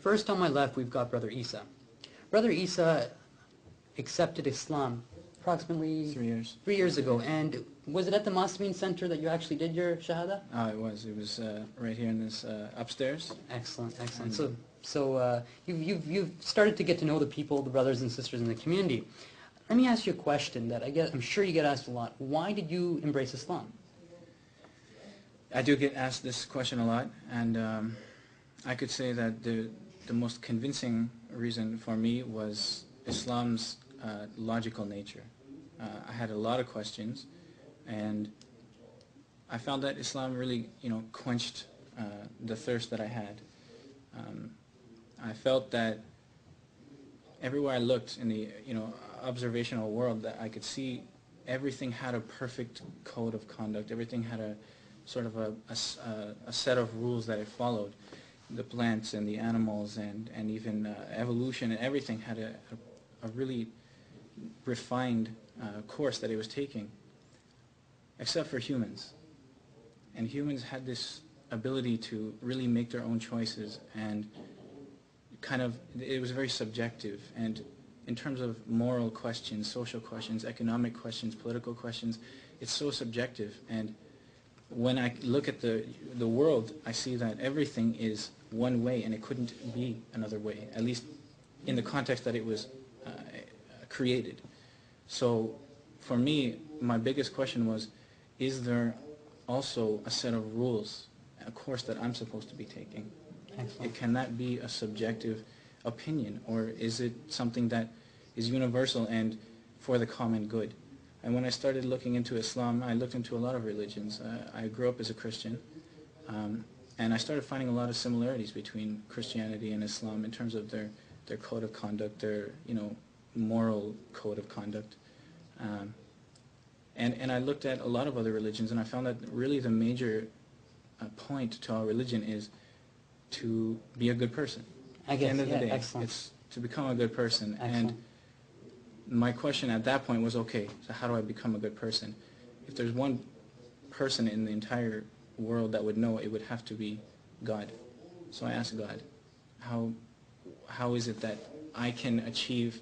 First on my left, we've got Brother Isa. Brother Isa accepted Islam approximately 3 years ago. And was it at the Muslimin Center that you actually did your Shahada? It was. It was right here in this upstairs. Excellent, excellent. So you've started to get to know the people, the brothers and sisters in the community. Let me ask you a question that I'm sure you get asked a lot. Why did you embrace Islam? I do get asked this question a lot, and I could say that the most convincing reason for me was Islam's logical nature. I had a lot of questions, and I found that Islam really, quenched the thirst that I had. I felt that everywhere I looked in the, observational world, that I could see everything had a perfect code of conduct. Everything had a sort of a set of rules that it followed. The plants and the animals and even evolution and everything had a really refined course that it was taking, except for humans. And humans had this ability to really make their own choices, and it was very subjective. And in terms of moral questions, social questions, economic questions, political questions, it's so subjective. And when I look at the world, I see that everything is one way, and it couldn't be another way, at least in the context that it was created. So for me, my biggest question was, is there also a set of rules, a course that I'm supposed to be taking? Can that be a subjective opinion, or is it something that is universal and for the common good? And when I started looking into Islam, I looked into a lot of religions. I grew up as a Christian, and I started finding a lot of similarities between Christianity and Islam in terms of their code of conduct, their moral code of conduct. And I looked at a lot of other religions, and I found that really the major point to our religion is to be a good person. I guess, at the end of the day, excellent. it's to become a good person. Excellent. And my question at that point was, okay, so how do I become a good person? If there's one person in the entire world that would know, it would have to be God. So I asked God, how is it that I can achieve,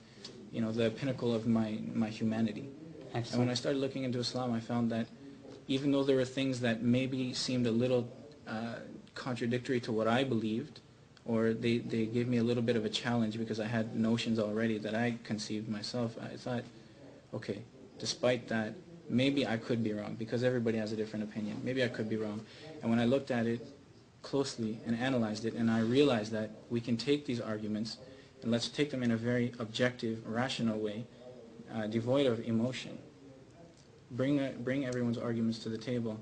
the pinnacle of my humanity? Excellent. And when I started looking into Islam, I found that even though there were things that maybe seemed a little contradictory to what I believed, or they gave me a little bit of a challenge because I had notions already that I conceived myself, I thought, okay, despite that, maybe I could be wrong, because everybody has a different opinion. Maybe I could be wrong. And when I looked at it closely and analyzed it, and I realized that we can take these arguments and let's take them in a very objective, rational way, devoid of emotion. Bring everyone's arguments to the table.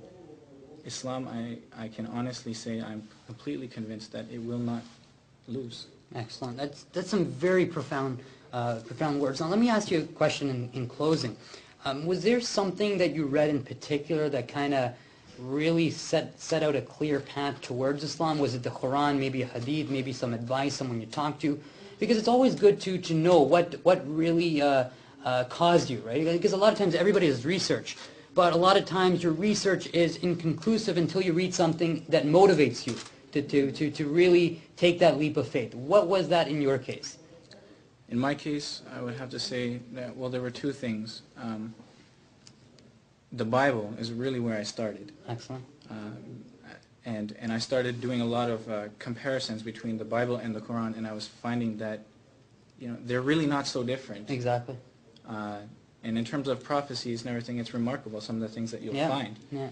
Islam, I can honestly say I'm completely convinced that it will not lose. Excellent. That's some very profound words. Now let me ask you a question in closing. Was there something that you read in particular that kind of really set out a clear path towards Islam? Was it the Quran, maybe a hadith, maybe some advice, someone you talked to? Because it's always good to know what really caused you, right? Because a lot of times everybody does research, but a lot of times your research is inconclusive until you read something that motivates you to really take that leap of faith. What was that in your case? In my case, I would have to say that, well, there were two things. The Bible is really where I started. Excellent. And I started doing a lot of comparisons between the Bible and the Quran, and I was finding that, they're really not so different. Exactly. And in terms of prophecies and everything, it's remarkable, some of the things that you'll find. Yeah.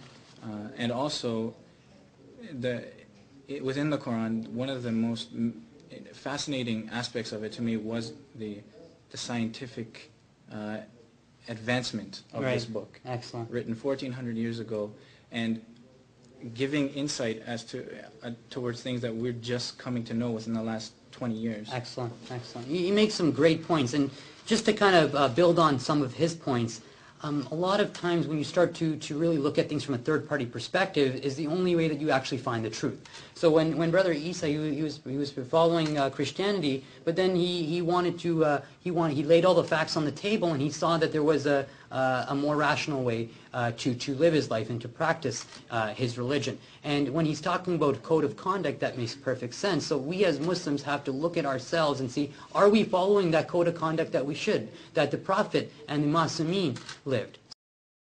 And also, within the Quran, one of the most fascinating aspects of it to me was the scientific advancement of this book. Excellent. Written 1,400 years ago, and giving insight as to towards things that we're just coming to know within the last 20 years. Excellent, excellent. You make some great points, and just to kind of build on some of his points, a lot of times when you start to really look at things from a third-party perspective is the only way that you actually find the truth. So when Brother Isa, he was following Christianity, but then he laid all the facts on the table, and he saw that there was a a more rational way to live his life and to practice his religion. And when he's talking about code of conduct, that makes perfect sense. So we as Muslims have to look at ourselves and see, are we following that code of conduct that we should, that the Prophet and the Masameen lived?